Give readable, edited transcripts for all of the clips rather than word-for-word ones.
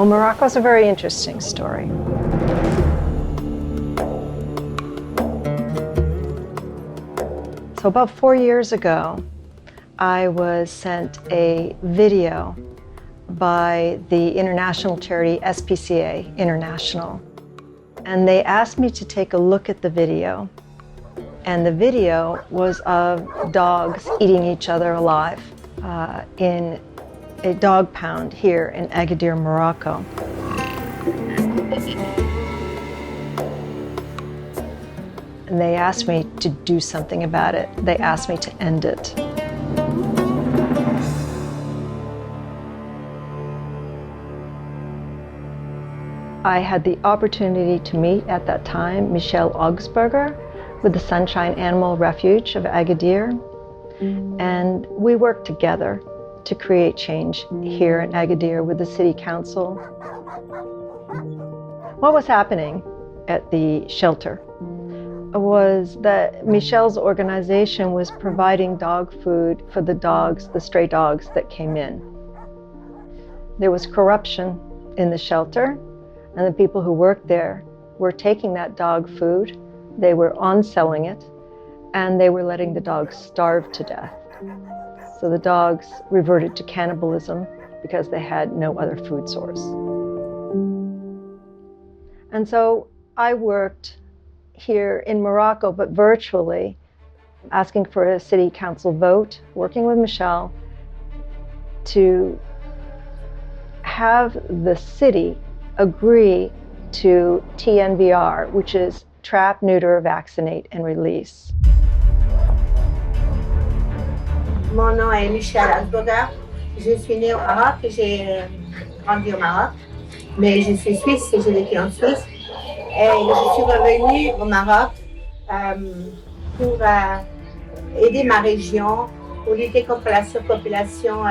Well, Morocco's a very interesting story. So about 4 years ago, I was sent a video by the international charity SPCA International. And they asked me to take a look at the video. And the video was of dogs eating each other alive in a dog pound here in Agadir, Morocco. And they asked me to do something about it. They asked me to end it. I had the opportunity to meet at that time Michelle Augsburger with the Sunshine Animal Refuge of Agadir. And we worked together to create change here in Agadir with the city council. What was happening at the shelter was that Michelle's organization was providing dog food for the dogs, the stray dogs that came in. There was corruption in the shelter, and the people who worked there were taking that dog food, they were on-selling it, and they were letting the dogs starve to death. So the dogs reverted to cannibalism because they had no other food source. And so I worked here in Morocco, but virtually, asking for a city council vote, working with Michelle to have the city agree to TNVR, which is Trap, Neuter, Vaccinate and Release. Mon nom est Michelle Augsburger. Je suis née au Maroc et j'ai grandi au Maroc. Mais je suis suisse et j'ai vécu en Suisse. Et je suis revenue au Maroc pour aider ma région pour lutter contre la surpopulation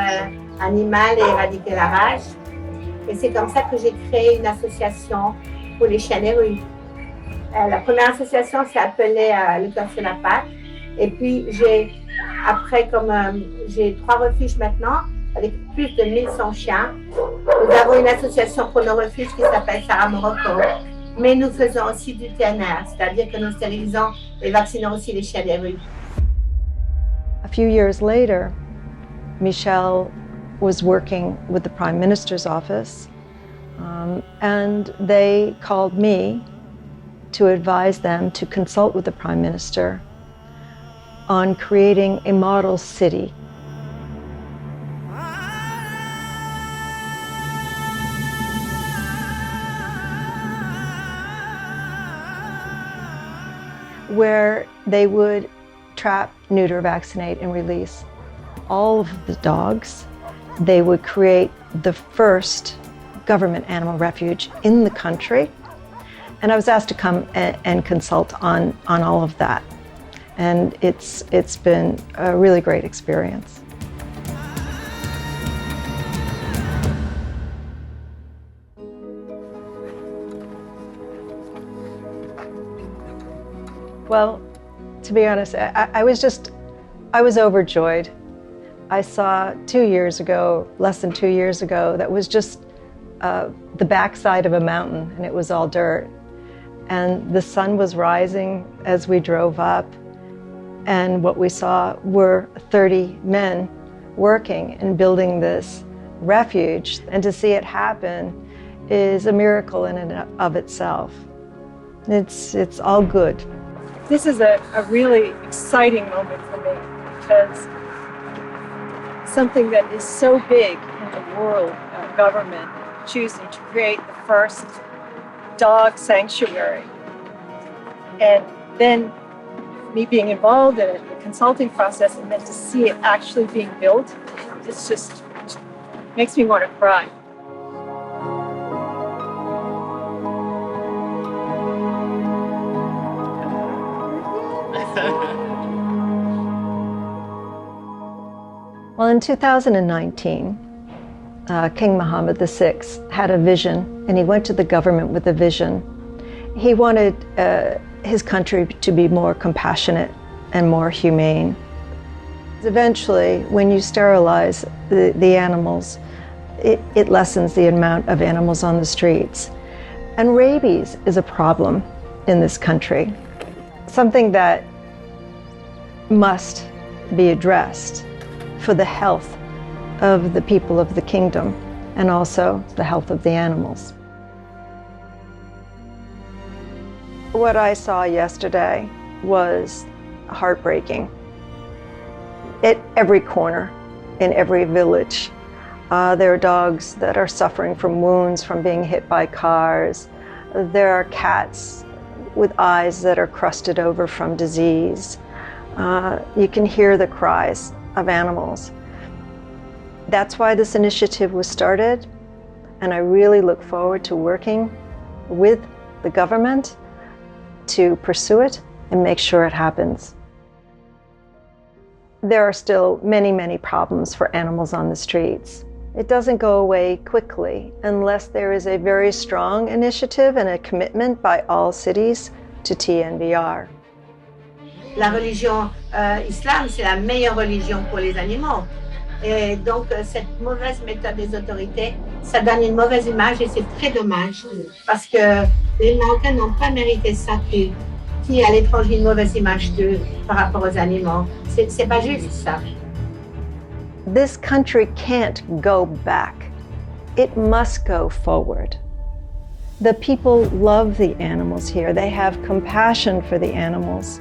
animale et éradiquer la rage. Et c'est comme ça que j'ai créé une association pour les chiens des rues. La première association s'appelait Le Cœur sur la patte. Et puis après, comme j'ai 3 refuges maintenant, avec plus de 1100 chiens, nous avons une association pour nos refuges qui s'appelle Sarah Morocco. Mais nous faisons aussi du TNR, c'est-à-dire que nous stérilisons et vaccinons aussi les chiens des rues. A few years later, Michelle was working with the Prime Minister's office, and they called me to advise them to consult with the Prime Minister on creating a model city. Where they would trap, neuter, vaccinate, and release all of the dogs. They would create the first government animal refuge in the country. And I was asked to come and consult on all of that. And it's been a really great experience. Well, to be honest, I was overjoyed. I saw 2 years ago, less than 2 years ago, that was just the backside of a mountain, and it was all dirt. And the sun was rising as we drove up, and what we saw were 30 men working and building this refuge. And to see it happen is a miracle in and of itself. It's all good. This is a really exciting moment for me, because something that is so big in the world of government choosing to create the first dog sanctuary, and then me being involved in it, the consulting process, and then to see it actually being built, it's just makes me want to cry. Well, in 2019, King Mohammed VI had a vision, and he went to the government with a vision. He wanted his country to be more compassionate and more humane. Eventually, when you sterilize the animals, it lessens the amount of animals on the streets. And rabies is a problem in this country, something that must be addressed for the health of the people of the kingdom and also the health of the animals. What I saw yesterday was heartbreaking. At every corner, in every village, there are dogs that are suffering from wounds from being hit by cars. There are cats with eyes that are crusted over from disease. You can hear the cries of animals. That's why this initiative was started, and I really look forward to working with the government to pursue it and make sure it happens. There are still many, many problems for animals on the streets. It doesn't go away quickly unless there is a very strong initiative and a commitment by all cities to TNVR. La religion islam, c'est la meilleure religion pour les animaux. Et donc, cette mauvaise méthode des autorités, ça donne une mauvaise image et c'est très dommage parce que les Marocains n'ont pas mérité ça, qui à l'étranger une mauvaise image par rapport aux animaux. C'est pas juste ça. This country can't go back. It must go forward. The people love the animals here. They have compassion for the animals.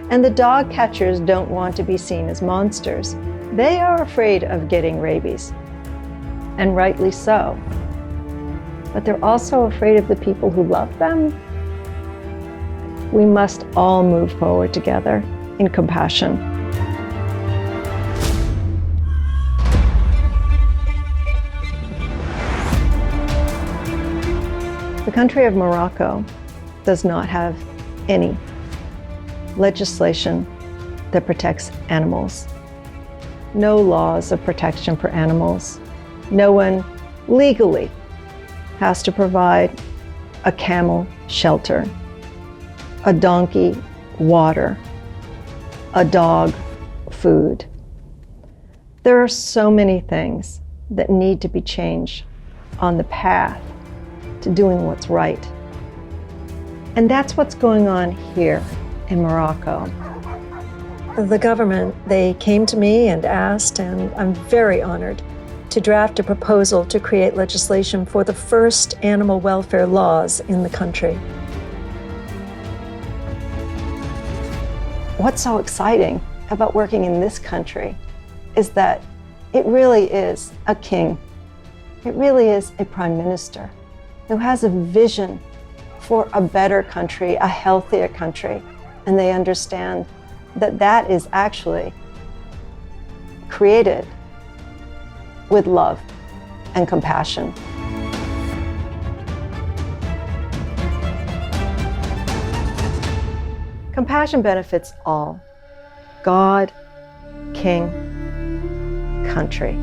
And the dog catchers don't want to be seen as monsters. They are afraid of getting rabies, and rightly so. But they're also afraid of the people who love them. We must all move forward together in compassion. The country of Morocco does not have any legislation that protects animals. No laws of protection for animals. No one legally has to provide a camel shelter, a donkey water, a dog food. There are so many things that need to be changed on the path to doing what's right. And that's what's going on here in Morocco. The government, they came to me and asked, and I'm very honored, to draft a proposal to create legislation for the first animal welfare laws in the country. What's so exciting about working in this country is that it really is a king. It really is a prime minister who has a vision for a better country, a healthier country, and they understand that that is actually created with love and compassion. Compassion benefits all: God, King, country.